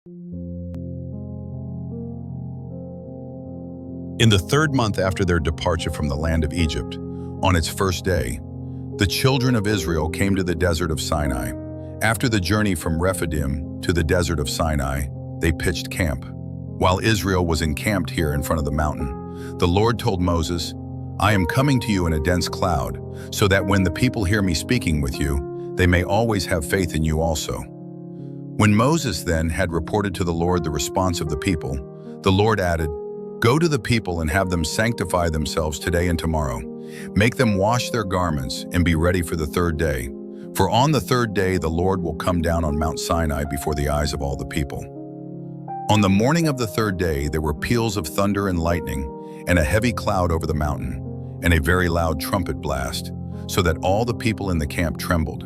In the third month after their departure from the land of Egypt, on its first day, the children of Israel came to the desert of Sinai. After the journey from Rephidim to the desert of Sinai, they pitched camp. While Israel was encamped here in front of the mountain, the Lord told Moses, "I am coming to you in a dense cloud, so that when the people hear me speaking with you, they may always have faith in you also." When Moses then had reported to the Lord the response of the people, the Lord added, "Go to the people and have them sanctify themselves today and tomorrow. Make them wash their garments and be ready for the third day. For on the third day the Lord will come down on Mount Sinai before the eyes of all the people." On the morning of the third day there were peals of thunder and lightning, and a heavy cloud over the mountain, and a very loud trumpet blast, so that all the people in the camp trembled.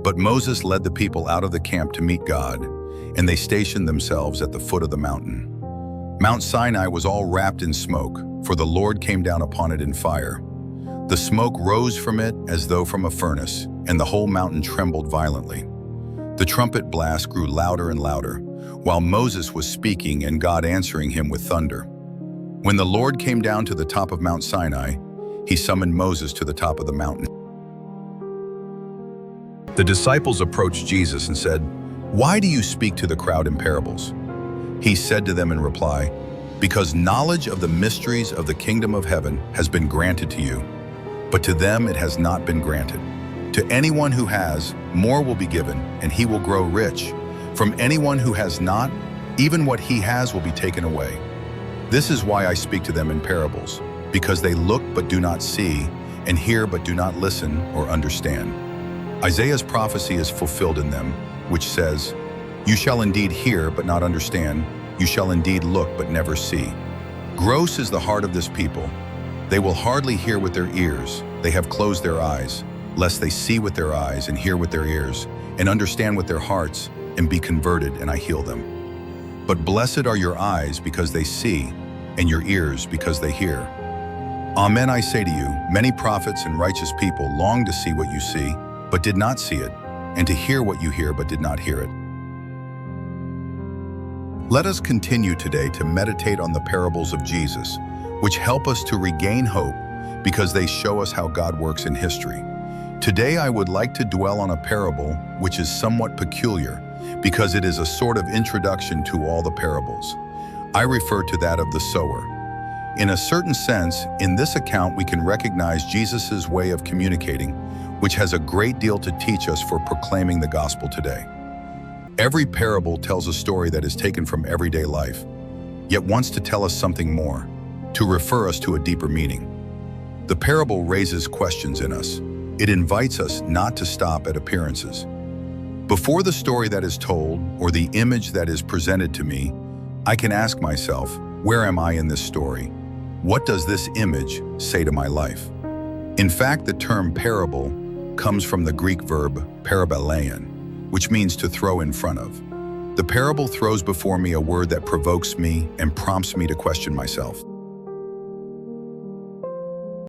But Moses led the people out of the camp to meet God, and they stationed themselves at the foot of the mountain. Mount Sinai was all wrapped in smoke, for the Lord came down upon it in fire. The smoke rose from it as though from a furnace, and the whole mountain trembled violently. The trumpet blast grew louder and louder, while Moses was speaking and God answering him with thunder. When the Lord came down to the top of Mount Sinai, he summoned Moses to the top of the mountain. The disciples approached Jesus and said, "Why do you speak to the crowd in parables?" He said to them in reply, "Because knowledge of the mysteries of the kingdom of heaven has been granted to you, but to them it has not been granted. To anyone who has, more will be given, and he will grow rich. From anyone who has not, even what he has will be taken away. This is why I speak to them in parables, because they look but do not see, and hear but do not listen or understand. Isaiah's prophecy is fulfilled in them, which says, 'You shall indeed hear but not understand, you shall indeed look but never see.' Gross is the heart of this people. They will hardly hear with their ears, they have closed their eyes, lest they see with their eyes and hear with their ears, and understand with their hearts, and be converted, and I heal them. But blessed are your eyes because they see, and your ears because they hear. Amen, I say to you, many prophets and righteous people longed to see what you see, but did not see it, and to hear what you hear, but did not hear it." Let us continue today to meditate on the parables of Jesus, which help us to regain hope because they show us how God works in history. Today I would like to dwell on a parable which is somewhat peculiar because it is a sort of introduction to all the parables. I refer to that of the sower. In a certain sense, in this account we can recognize Jesus' way of communicating, which has a great deal to teach us for proclaiming the gospel today. Every parable tells a story that is taken from everyday life, yet wants to tell us something more, to refer us to a deeper meaning. The parable raises questions in us. It invites us not to stop at appearances. Before the story that is told, or the image that is presented to me, I can ask myself, where am I in this story? What does this image say to my life? In fact, the term parable comes from the Greek verb parabalein, which means to throw in front of. The parable throws before me a word that provokes me and prompts me to question myself.